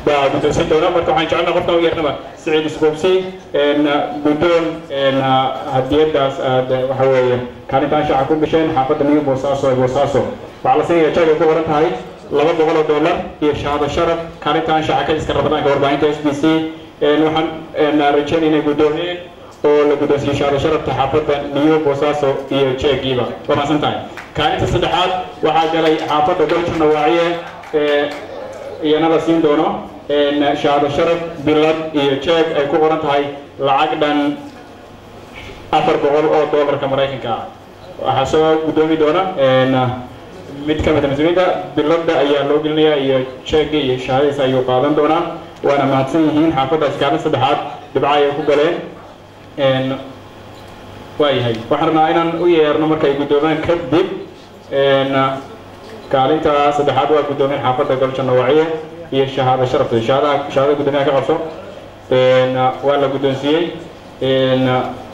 بدون سندونا مركو حين جعلنا قفنا ويرنا سعيد سكوبسي إن بدون إن هدية داس وحوي كانت عايشة عقوب بشين حافظ نيو بوساسو وعلى سنة يجاي كورن هاي $2 هي شهادة شرف كانت عايشة عكس كربنا كوربين SBC إن وحن إن رجالين بدونين oo la guddoonsiiyay shahaado sharafta xaafadda New Bosaso iyo Chegiba waa santaay kaalinta saddexaad waxaa galay xaafadda Dolce Nawaaciye iyana la siin doono shahaado sharaf bilad iyo check ay ku qoran tahay lacag dhan $400 Mareykanka waxaa soo guddoomi doona mid ka mid ah mas'uuliyiinta biladda ayaa loo gelinayaa iyo check iyo shahaadadiisa ayuu qaadan doonaa waana mahadsan yihiin xaafaddaas kaalinta saddexaad dhibco ay ku galeen waayahay waxaana inaan u yeerno markay guddoomaan kadib kaalinta saddexaad waa guddoomin xaafadda Dolce Nawaaciye iyo shahaado sharafta shahaado guddoomiyaha ka qabso waa la guddoonsiiyey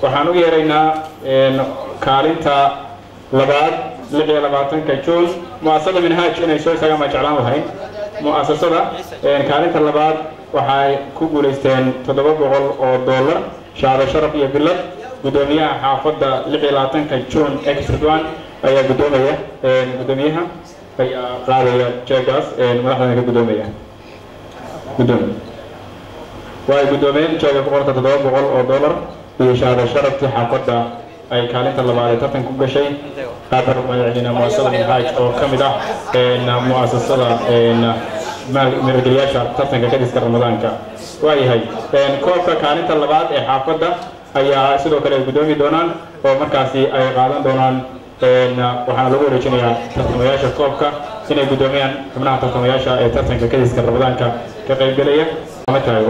waxaan u yeeraynaa kaalinta labaad 26 Juun mu'asasada Minhaaj inay soo isaga ma jeclaan lahayn mu'asasada kaalinta labaad waxay ku guuleysteen $700 shahaado sharaf iyo bilad guddoomiyaha xaafadda 26 Juun Extradwan ayaa guddoomaya guddoomiyaha ayaa qaadaya jeegaas madaxda ka guddoomaya way guddoomeen jeega ku qorta $700 iyo shahaado sharafta xaafadda ay kaalinta labaad tartan ku gashay qaadar magaciina mu'asasada Minhaaj oo kamid ah mu'asasada maalgeliyaasha tartanka kadiska Ramadaanka waayahay koobka kaalinta labaad ee xaafadda ayaa sidoo kale guddoomi doonaan oo markaasi ay qaadan doonaan waxaana lagu wareejinayaa tartamayaasha koobka inay guddoomiyaan xubnaha tartamayaasha ee tartanka kadiska Ramadaanka ka qaybgalaya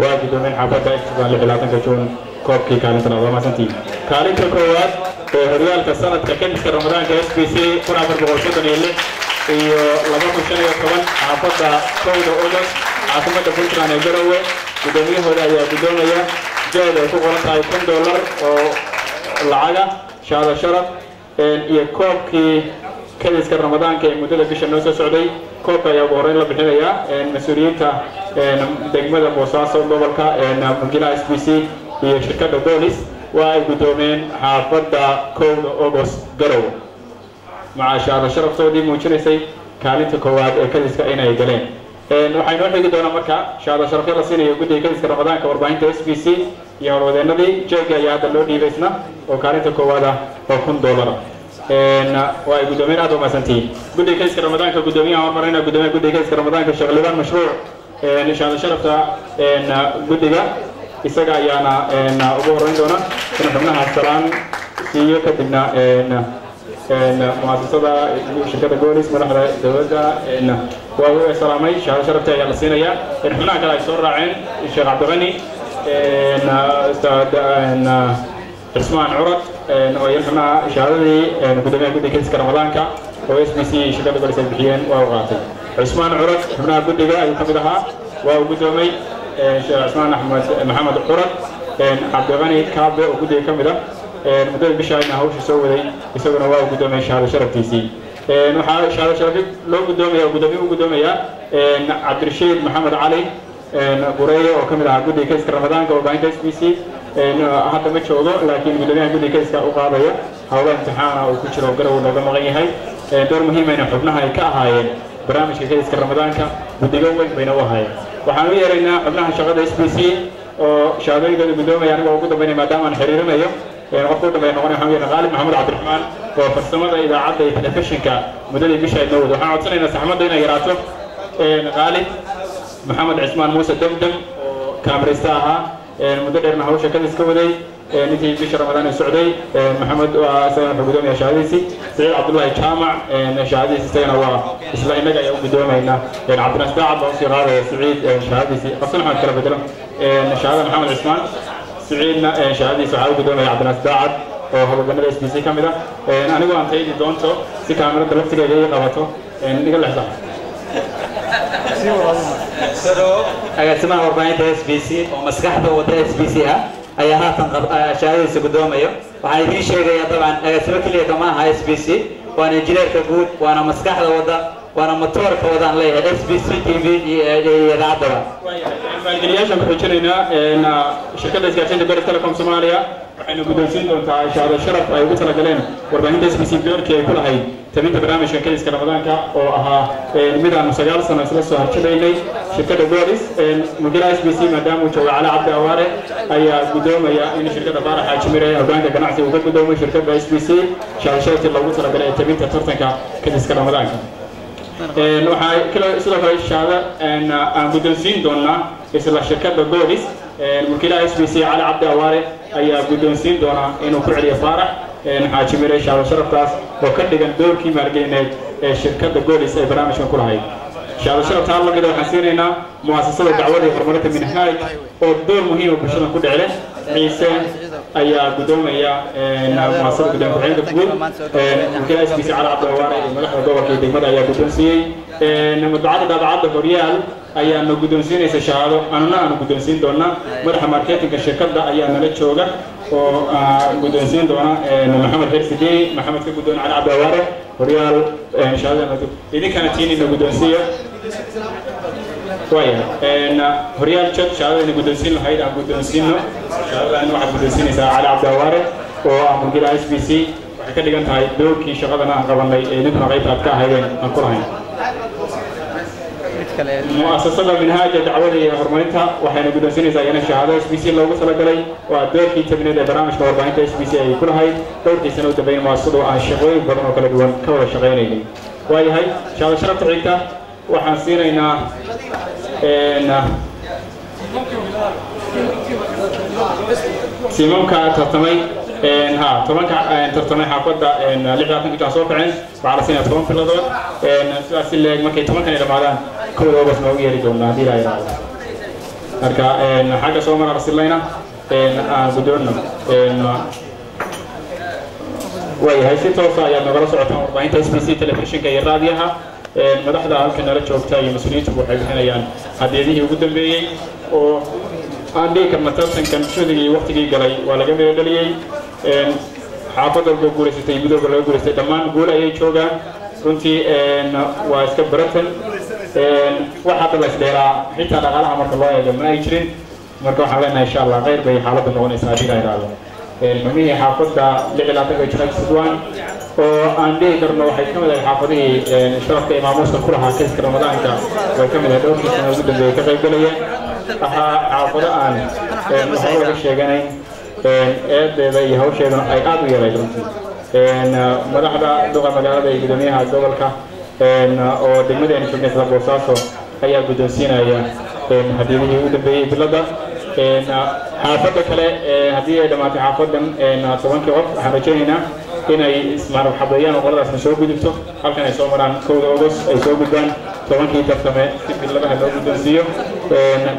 waa guddoomiyeen xaafadda Extradwan 26 Juun koobkii kaalinta labaad maasantii kaalinta koowaad ee horyaalka sanadka kadiska Ramadaanka SBC 1436 iyo 2015 xaafadda Kowda Olos caasimada Puntland ee Garowe guddoomiyahooda ayaa guddoomaya jeed ay ku qoran tahay $10 oo lacaga shahaado sharaf iyo koobkii kadiska Ramadaanka ee muddada bisha noo soo socday koobka ayaa ugu horreyn la bixinayaa mas'uuliyiinta degmada Boosaaso gobolka Mugila SBC iyo shirkadda Bolis waa ay guddoomeen xaafadda Kowda Olos Garowe مع شهادة شرف سعودي موجودة كانت كواد كذا إنها يجلين waxay noo xigi doonaa marka shahaado sharafyo la siinayo guddiga kadiska Ramadaanka warbaahinta SBC iyo warwadeenadii jeega ayaa hadda loo dhiibaysna oo kaalinta koowaad ah oo $1 waa ay guddoomiyeen aad u mahadsantihiin guddiga kadiska Ramadaanka guddoomiyaha hormarina guddoomiyaha guddiga kadiska Ramadaanka Sheekh Liibaan Mashruuc shahaado sharafta guddiga isaga ayaana ugu horreyn doona in xubnaha salaan siiyo kadibna mu'asasada shirkadda Bolis madaxda dawladda waa salaamay shahaado sharafta ayaa la siinayaa xubnaha kale ay soo raaceen Sheekh Cabdiqani ustaad Ismaan Curad oo xubnaha shahaadadii guddoomiyaha guddiga kadiska Ramadaanka oo SBC shirkadda Bolis ay bixiyeen waa u qaatay Ismaan Curad xubnaha guddiga ayuu ka mid ahaa waa uu guddoomay Sheekh Ismaan Maxamed Curad Cabdiqani Kaabe oo guddiga ka mid ah مدة بشاينا هوش سوى ذي يسوون واو قدومي شهادة شرف تيسي نحاول شهادة شرف لو قدومي أو قدومي عبد الرشيد محمد علي قرية وكمل على قدي كيس رمضان كوباين SBC هذا ما شغله لكن قدومي قدي كيس كأقاضية هؤلاء امتحان أو كشر وقرأ ولا جمعي هاي دور مهم إن حبناها كهاي برامج كيس رمضان كبدي جوين بينه هاي وحنوي رينا حبناها شغل SBC وشهادة قدومي يعني وقود بين مدام حريرنا اليوم قفوا بين نقول حميد غالب محمد عبد الرحمن وفرسمة إذا عدى تلفزيون كمدرب بيشة النود وحنا عطينا سحمد دينا يراته غالب محمد عثمان موسى دمدم كاميرستاها مدرب نحوش كذا سكودي نتي بيشة رمضان السعودي محمد وسينا حبودهم يا شهاديسي سعيد عبد الله جامع شهاديسي سينا هو إسرائيل نجا يوم بدوم هنا عبد الناس داعب وصغار سعيد شهاديسي أصلا حنا كلا بدلهم شهادة محمد عثمان سعيدنا شهادي سعاد قدوم يا عبد الناس داعد وهو بنا SBC كاميرا أنا قام تيجي دونتو سي كاميرا دلوقتي جاي قبته نقول لحظة أجا سمع وربعين SBC ومسكحته وده SBC أيها تنقل شهادي سقدوم أيوه وهاي شيء طبعا أجا سمع كلية كمان هاي SBC وأنا جيرك كود وأنا مسكحته وده وانا مطور كودان ليه SBC TV يدعبها. maalgeliyaasha ku xijinayna shirkadda isgaarsiinta Golis Telecom Soomaaliya waxaynu guddoonsiin doontaa shahaado sharaf ay ugu talagaleen warbaahinta SBC doorkii ay ku lahayd tabinta barnaamijka kaliska Ramadaanka oo ahaa mid aan 9 sano isla soo harjadaynay shirkadda Golis mudira SBC maadaama uu joogo Cali Cabdi Awaare ayaa guddoomaya in shirkadda Faarax Xaajimire hoggaanka ganacsiga uu ka guddoomo shirkadda SBC shahaado sharaftii loogu talagalay tabinta tartanka kaliska Ramadaanka waxay kala sidoo kale shahaado aan guddoonsiin doonaa isla shirkadda Golis mulkiilaha SBC Cali Cabdi Awaare ayaa guddoonsiin doona inuu ku celiyo Faarax Xaajimire shahaado sharaftaas oo ka dhigan doorkii maalgelineed ee shirkadda Golis ay barnaamijkan ku lahayd shahaado sharafta la mid ah waxaan siinaynaa mu'assasada dacwada iyo horumarinta Minhaaj oo door muhiim ah bulshada ku dhacay ciise ayaa guddoomaya mu'assasada guddoonka guud mulkiilaha SBC Cali Cabdi Awaare iyo madaxda gobolka iyo degmada ayaa guddoonsiiyey madbacadda daabacadda Horyaal ayaa na guddoonsiinaysa shahaado anuna aanu guddoonsiin doonaa madaxa marketinga shirkadda ayaa nala jooga oo guddoonsiin doona maxamed xirsidey maxamed ka guddoon Cali Cabdi Awaare Horyaal shahaadada idinkana tiinina guddoonsiiya ويا هريال شد شهادة نقدسين لهاي نقدسينه شهادة واحد قدسين على عبد الوارث ومدير SBC وحكي لي أنت هاي دوك شغلنا قبل نبنا غير أتكا هاي نقولها مؤسسة منهاج دعوة هرمونتها وحين قدسين زي أنا شهادة SBC لو وصل علي ودور في تبني البرامج كوربانية SBC كل هاي دور في سنة تبين مؤسسة عن شغل بدنا كل دوان كور شغالين ويا هاي شهادة شرط عيتها وحنصيرنا سيمونكا ترتمي طبعا ترتمي حافظة لعبة كنت أسوق عن بعد سنة طبعا في الأدوار سلسلة مكي طبعا كان رمضان كل ده بس موجود يريدون نادي لا يرى أركا حاجة سومر رسول لنا بدورنا وهي هاي ستوصى يا نقول صوتهم 40 SBC تلفزيون كي الراديها madaxda halkan nala joogta iyo mas'uuliyiintu waxay bixinayaan hadeedihii ugu dambeeyay oo aan dhigi karna tartankan shudigii waqtigii galay waa laga meel dhaliyay xaafadda ugu guuleysatay midowga laga guuleystay dhammaan guul ayay joogaan runtii waa iska baratan waxa hadda la isdheeraa xitaa dhaqaalaha marka loo eego ma ay jirin marka waxaan leenahay insha Allah khayr bay xaaladdu noqonaysaa haddii la yiraahdo mamihii xaafadda lixlaatan jira Sidwaan oo aan dhigi karno waxay ka mid tahay xaafadihii sharafka imaamuuska ku lahaa kayska Ramadaanka way ka mid tahay dhowrkii sano ugu dambeeyay ka qayb galayeen xaafado aan waxaa laga sheeganay eedeeda iyo hawsheedana ay aad u yarayd runtii madaxda duqa magaalada iyo guddoomiyaha gobolka oo degmadeena joogay isla Boosaaso ayaa guddoonsiinaya hadiyadihii ugu dambeeyay bilada xaafadda kale haddii ay dhamaatay xaafadan 10 qof waxaan rajaynaynaa inay ismaar xabeeyaan qoladaasna soo gudubto halkan ay soo maraan 1 August ay soo gudbaan 10kii tartame si biladaha loo guddoonsiiyo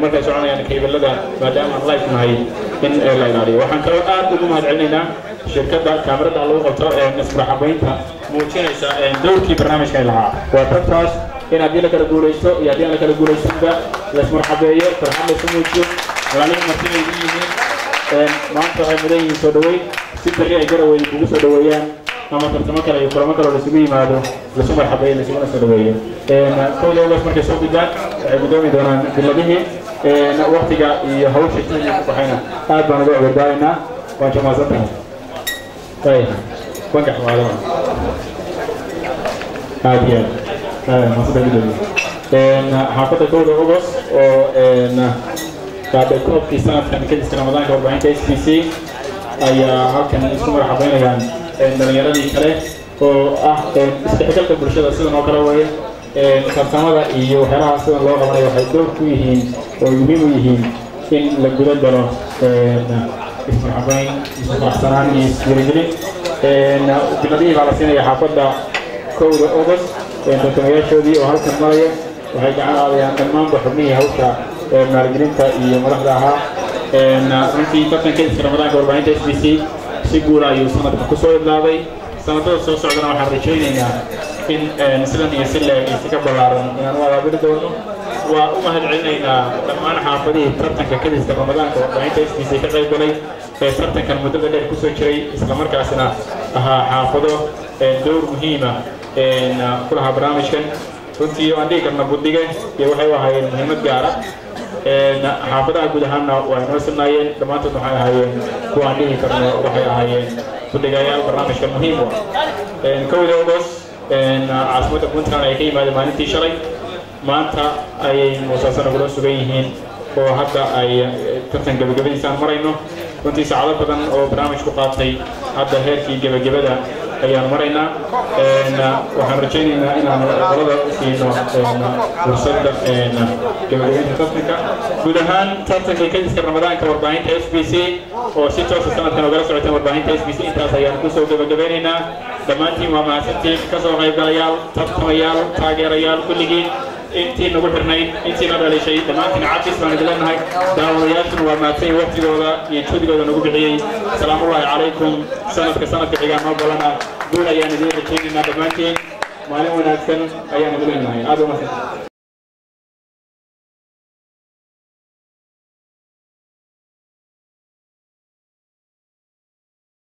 markay soconayaan kaybalada maadaama live nahay in la ilaaliyo waxaan kaloo aad ugu mahadcelinaynaa shirkadda kaamirada lagu qabto ismaar xabeynta muujinaysa doorkii barnaamijka ay lahaa waa tartaas in haddii la kala guuleysto iyo haddii aan la kala guuleysanba la ismaar xabeeyo farxad la muujiyo walaalihii martida ay yihiin maanta waxay mudan yihiin soo dhaweyn si bari ay garaway ugu soo dhaweeyaan ama tartamo kale iyo kulamo kale oo isugu yimaado la soo marxabeeyo la soo dhaweeyo kowdoodas markay soo gudbaan waxay guddoomi doonaan biladihii waqtiga iyo hawsha sidii ku baxayna aad baan uga ogoldaanaynaa waan jamaasan tahay wangax waalama aad iyo aad masada guddoomiye xaafadda 1 August oo بعد كوب سنة كان كذا رمضان كوربانية SBC أي هالكن اسمه مرحبين يعني من يرادي كله استحقاق البرشة أصلا نقرأه كرتمة إيو هلا أصلا الله قبله يحيطه فيهين ويميمه إن لجودة دلوا اسمه مرحبين اسمه أحسنان يسيرجلي بنادي على سنة يحافظ كود أوغست تتميز شدي وهالكن مريء وهيجعل على المام بحميه هوشة maalgelinta iyo madaxda runtii tartankeedka Ramadaanka warbaahinta SBC si guul ayuu sanadka ku soo idlaaday sanadada soo socdana waxaan rajaynaynaa in sidan iyo si leeg ka balaaran inaan wada bari doono waa u mahadcelinaynaa dhammaan xaafadihii tartanka keedka Ramadaanka warbaahinta SBC ka qayb galay tartankan muddada dheer ku soo jiray isla markaasna ahaa xaafado door muhiim ah ku lahaa barnaamijkan runtii aan dhihi karna guddiga iyo waxay u ahaayeen muhiimad gaara xaafadaha guud ahaanna waa inoo sinaayeen dhammaantood waxay ahaayeen kuwa aan dhihi karno waxay ahaayeen guddigayaal barnaamijka muhiim u ah kowda ogos caasimadda puntland ay ka yimaadeen maalintii shalay maanta ayay muusasana kula sugan yihiin oo hadda ay tartan gebagabadiisaan marayno runtii saacado badan oo barnaamijku qaatay hadda heerkii gebagabada ayaan maraynaa waxaan rajaynaynaa inaan qolada siino fursadda gebagabaynta tartanka guud ahaan tartankii kadiska ramadaanka warbaahinta SBC oo si toosa sanadkan ogala socoteen warbaahinta SBC intaas ayaan kusoo gebagabeynaynaa dhammaantiin waa mahadsantiin kasoo qaybgalayaal tartamayaal taageerayaal kulligiin intii nagu xirnayd intiina dhalishay dhammaantiin cabis baan idin leenahay daawadayaashuna waa mahadsan waqtigooda iyo juhdigooda nagu bixiyey salaamullaahi calaykum sanadka xigaa noo balana guul ayaan idin rajaynaynaa dhammaantiin maalin wanaagsan ayaan idin leenahay aad u mahadsan